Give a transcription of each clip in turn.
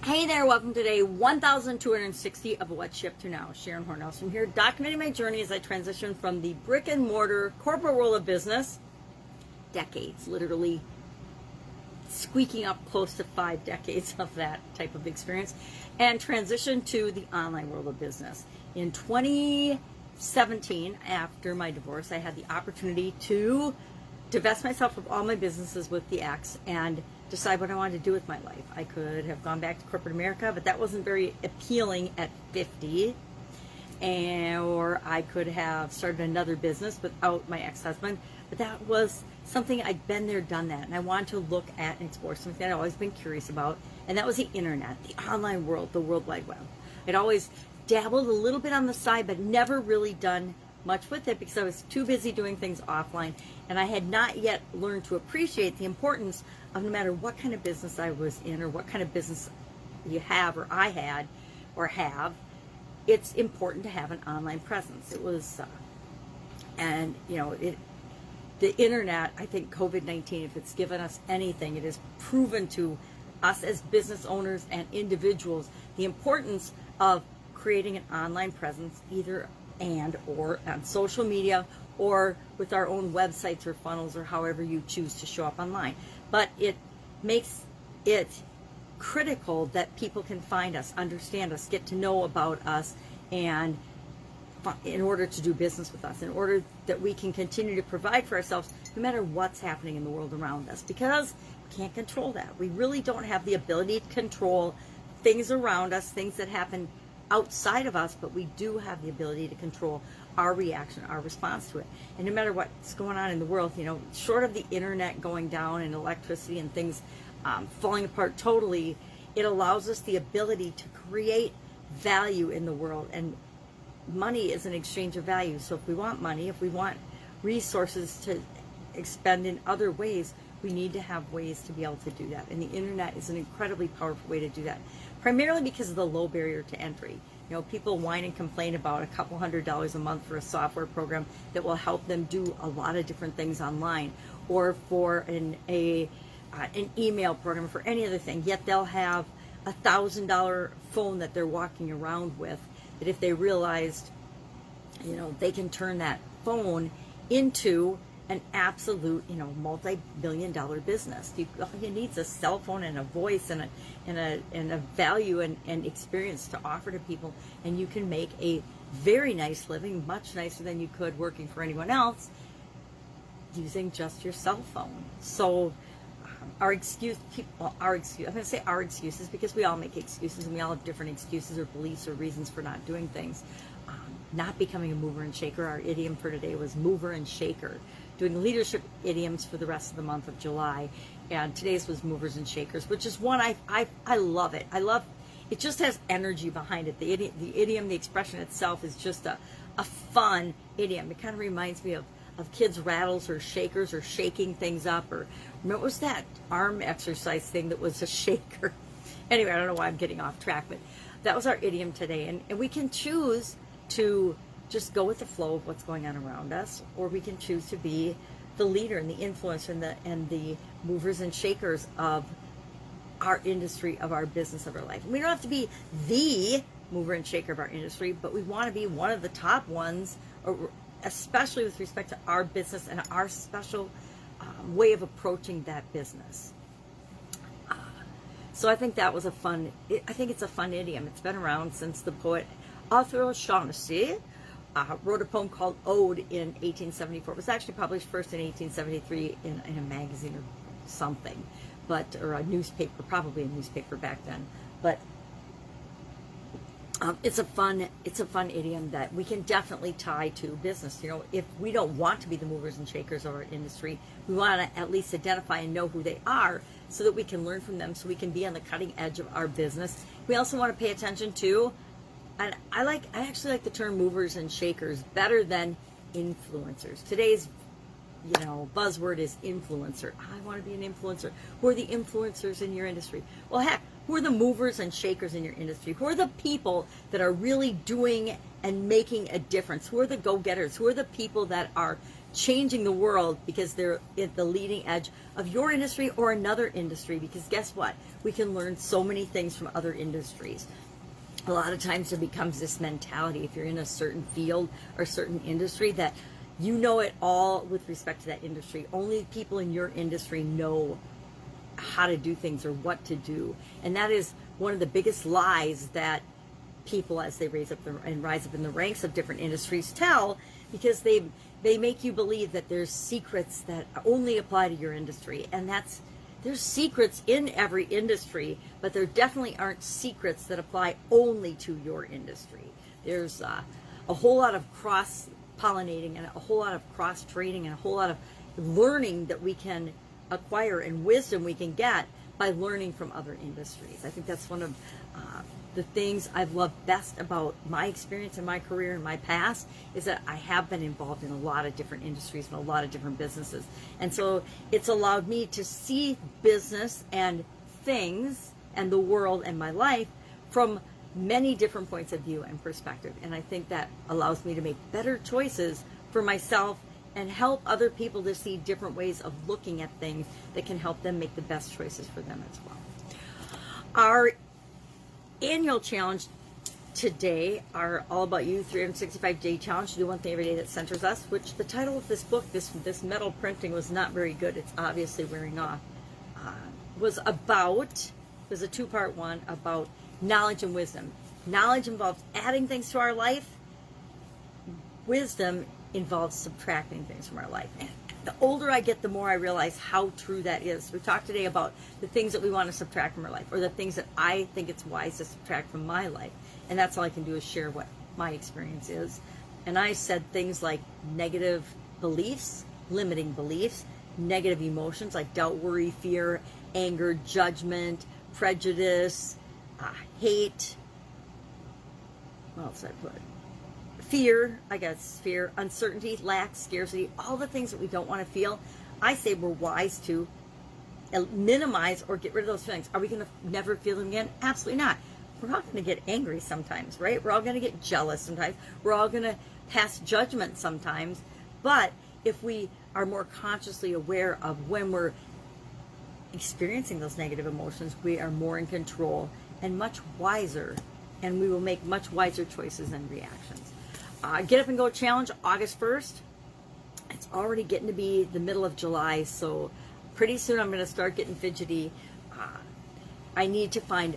Hey there, welcome to day 1260 of What Shipped to Now. Sharon Horne-Ellstrom here, documenting my journey as I transition from the brick and mortar corporate world of business, decades, literally squeaking up close to 5 decades of that type of experience, and transition to the online world of business. In 2017, after my divorce, I had the opportunity to divest myself of all my businesses with the ex and decide what I wanted to do with my life. I could have gone back to corporate America, but that wasn't very appealing at 50. Or I could have started another business without my ex-husband, but that was something I'd been there, done that, and I wanted to look at and explore something I'd always been curious about, and that was the internet, the online world, the World Wide Web. I'd always dabbled a little bit on the side, but never really done much with it because I was too busy doing things offline, and I had not yet learned to appreciate the importance of, no matter what kind of business I was in or what kind of business you have or I had or have, it's important to have an online presence. It was, and you know, the internet, I think COVID-19, if it's given us anything, it has proven to us as business owners and individuals the importance of creating an online presence, either or on social media or with our own websites or funnels or however you choose to show up online. But it makes it critical that people can find us, understand us, get to know about us, and in order to do business with us, in order that we can continue to provide for ourselves no matter what's happening in the world around us, because we can't control that. We really don't have the ability to control things around us, things that happen outside of us, but we do have the ability to control our reaction, our response to it. And no matter what's going on in the world, you know, short of the internet going down and electricity and things falling apart totally, it allows us the ability to create value in the world. And money is an exchange of value. So if we want money, if we want resources to expend in other ways, we need to have ways to be able to do that. And the internet is an incredibly powerful way to do that, primarily because of the low barrier to entry. You know, people whine and complain about a couple $100s a month for a software program that will help them do a lot of different things online, or for an email program, for any other thing. Yet they'll have $1,000 phone that they're walking around with, that if they realized, you know, they can turn that phone into an absolute, you know, multi-billion-dollar business. All you need is a cell phone and a voice and a value and experience to offer to people, and you can make a very nice living, much nicer than you could working for anyone else, using just your cell phone. So I'm going to say our excuses, because we all make excuses and we all have different excuses or beliefs or reasons for not doing things. Not becoming a mover and shaker. Our idiom for today was mover and shaker. Doing leadership idioms for the rest of the month of July, and today's was movers and shakers, which is one I love it. I love it. Just has energy behind it. The idiom, the expression itself is just a fun idiom. It kind of reminds me of kids' rattles or shakers or shaking things up. Or remember, what was that arm exercise thing that was a shaker? Anyway, I don't know why I'm getting off track, but that was our idiom today. And we can choose to just go with the flow of what's going on around us, or we can choose to be the leader and the influencer and the movers and shakers of our industry, of our business, of our life. And we don't have to be the mover and shaker of our industry, but we want to be one of the top ones, or especially with respect to our business and our special way of approaching that business. So I think that was I think it's a fun idiom. It's been around since the poet Arthur O'Shaughnessy wrote a poem called Ode in 1874. It was actually published first in 1873 in a magazine or something, or a newspaper, probably a newspaper back then. But it's a fun idiom that we can definitely tie to business. You know, if we don't want to be the movers and shakers of our industry, we want to at least identify and know who they are, so that we can learn from them, so we can be on the cutting edge of our business. We also want to pay attention to, and I actually like the term movers and shakers better than influencers. Today's, you know, buzzword is influencer. I want to be an influencer. Who are the influencers in your industry? Well, heck, who are the movers and shakers in your industry? Who are the people that are really doing and making a difference? Who are the go-getters? Who are the people that are changing the world because they're at the leading edge of your industry or another industry. Because guess what? We can learn so many things from other industries. A lot of times there becomes this mentality, if you're in a certain field or certain industry, that you know it all with respect to that industry. Only people in your industry know how to do things or what to do. And that is one of the biggest lies that people, as they rise up in the ranks of different industries, tell, because they make you believe that there's secrets that only apply to your industry. And there's secrets in every industry, but there definitely aren't secrets that apply only to your industry. There's a whole lot of cross-pollinating and a whole lot of cross-training and a whole lot of learning that we can acquire and wisdom we can get by learning from other industries. I think that's one of the things I've loved best about my experience in my career and my past, is that I have been involved in a lot of different industries and a lot of different businesses. And so it's allowed me to see business and things and the world and my life from many different points of view and perspective. And I think that allows me to make better choices for myself and help other people to see different ways of looking at things that can help them make the best choices for them as well. Our annual challenge today, our All About You 365-day challenge, to do one thing every day that centers us, which the title of this book, this metal printing was not very good, it's obviously wearing off, was a two-part one about knowledge and wisdom. Knowledge involves adding things to our life. Wisdom involves subtracting things from our life. And the older I get, the more I realize how true that is. We talked today about the things that we want to subtract from our life, or the things that I think it's wise to subtract from my life. And that's all I can do is share what my experience is. And I said things like negative beliefs, limiting beliefs, negative emotions like doubt, worry, fear, anger, judgment, prejudice, hate. What else did I put? Fear, fear, uncertainty, lack, scarcity, all the things that we don't want to feel. I say we're wise to minimize or get rid of those feelings. Are we going to never feel them again? Absolutely not. We're all going to get angry sometimes, right? We're all going to get jealous sometimes. We're all going to pass judgment sometimes. But if we are more consciously aware of when we're experiencing those negative emotions, we are more in control and much wiser, and we will make much wiser choices and reactions. Get Up and Go Challenge, August 1st. It's already getting to be the middle of July, so pretty soon I'm going to start getting fidgety. I need to find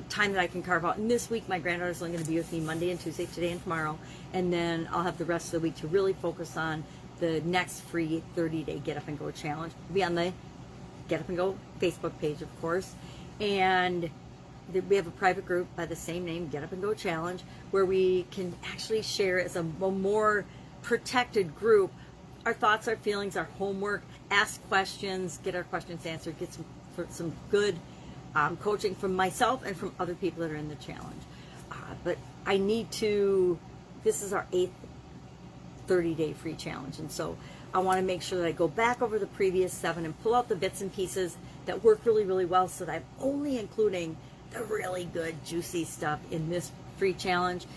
time that I can carve out. And this week, my granddaughter's only going to be with me Monday and Tuesday, today and tomorrow. And then I'll have the rest of the week to really focus on the next free 30-day Get Up and Go Challenge. It'll be on the Get Up and Go Facebook page, of course. And we have a private group by the same name, Get Up and Go Challenge, where we can actually share as a more protected group our thoughts, our feelings, our homework, ask questions, get our questions answered, get some good coaching from myself and from other people that are in the challenge. But I need to, this is our 8th 30-day free challenge, and so I want to make sure that I go back over the previous 7 and pull out the bits and pieces that work really, really well, so that I'm only including the really good, juicy stuff in this free challenge.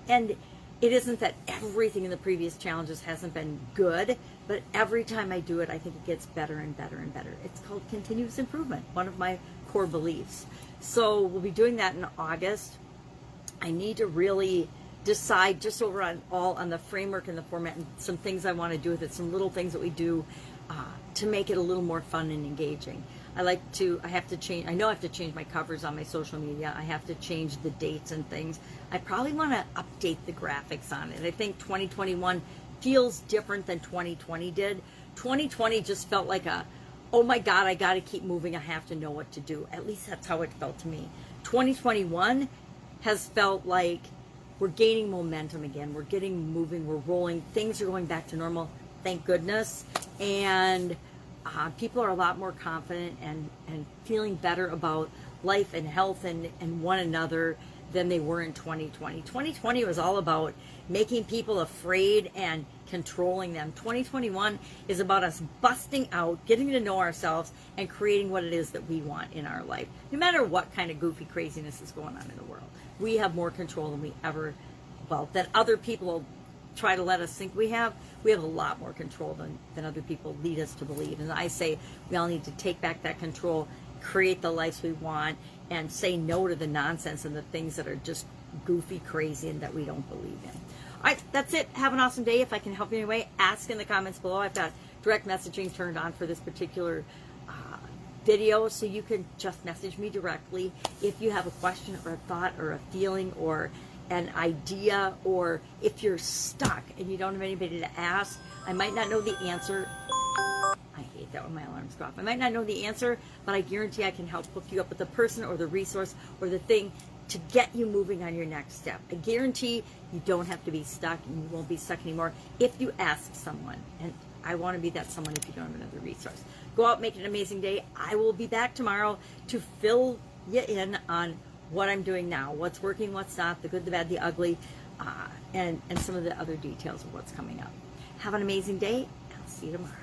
And it isn't that everything in the previous challenges hasn't been good, but every time I do it, I think it gets better and better and better. It's called continuous improvement, one of my core beliefs. So we'll be doing that in August. I need to really decide just on the framework and the format and some things I want to do with it, some little things that we do to make it a little more fun and engaging. I have to change my covers on my social media. I have to change the dates and things. I probably want to update the graphics on it. I think 2021 feels different than 2020 did. 2020 just felt like oh my God, I got to keep moving. I have to know what to do. At least that's how it felt to me. 2021 has felt like we're gaining momentum again. We're getting moving. We're rolling. Things are going back to normal. Thank goodness. And people are a lot more confident and feeling better about life and health and one another than they were in 2020. 2020 was all about making people afraid and controlling them. 2021 is about us busting out, getting to know ourselves, and creating what it is that we want in our life. No matter what kind of goofy craziness is going on in the world, we have more control than we ever, that other people try to let us think we have a lot more control than other people lead us to believe. And I say we all need to take back that control, create the lives we want, and say no to the nonsense and the things that are just goofy, crazy, and that we don't believe in. All right, that's it. Have an awesome day. If I can help you in any way, ask in the comments below. I've got direct messaging turned on for this particular video, so you can just message me directly if you have a question or a thought or a feeling or an idea, or if you're stuck and you don't have anybody to ask. I might not know the answer. I hate that when my alarms go off. I might not know the answer, but I guarantee I can help hook you up with the person or the resource or the thing to get you moving on your next step. I guarantee you don't have to be stuck, and you won't be stuck anymore if you ask someone. And I want to be that someone if you don't have another resource. Go out, make it an amazing day. I will be back tomorrow to fill you in on what I'm doing now, what's working, what's not, the good, the bad, the ugly, and some of the other details of what's coming up. Have an amazing day. I'll see you tomorrow.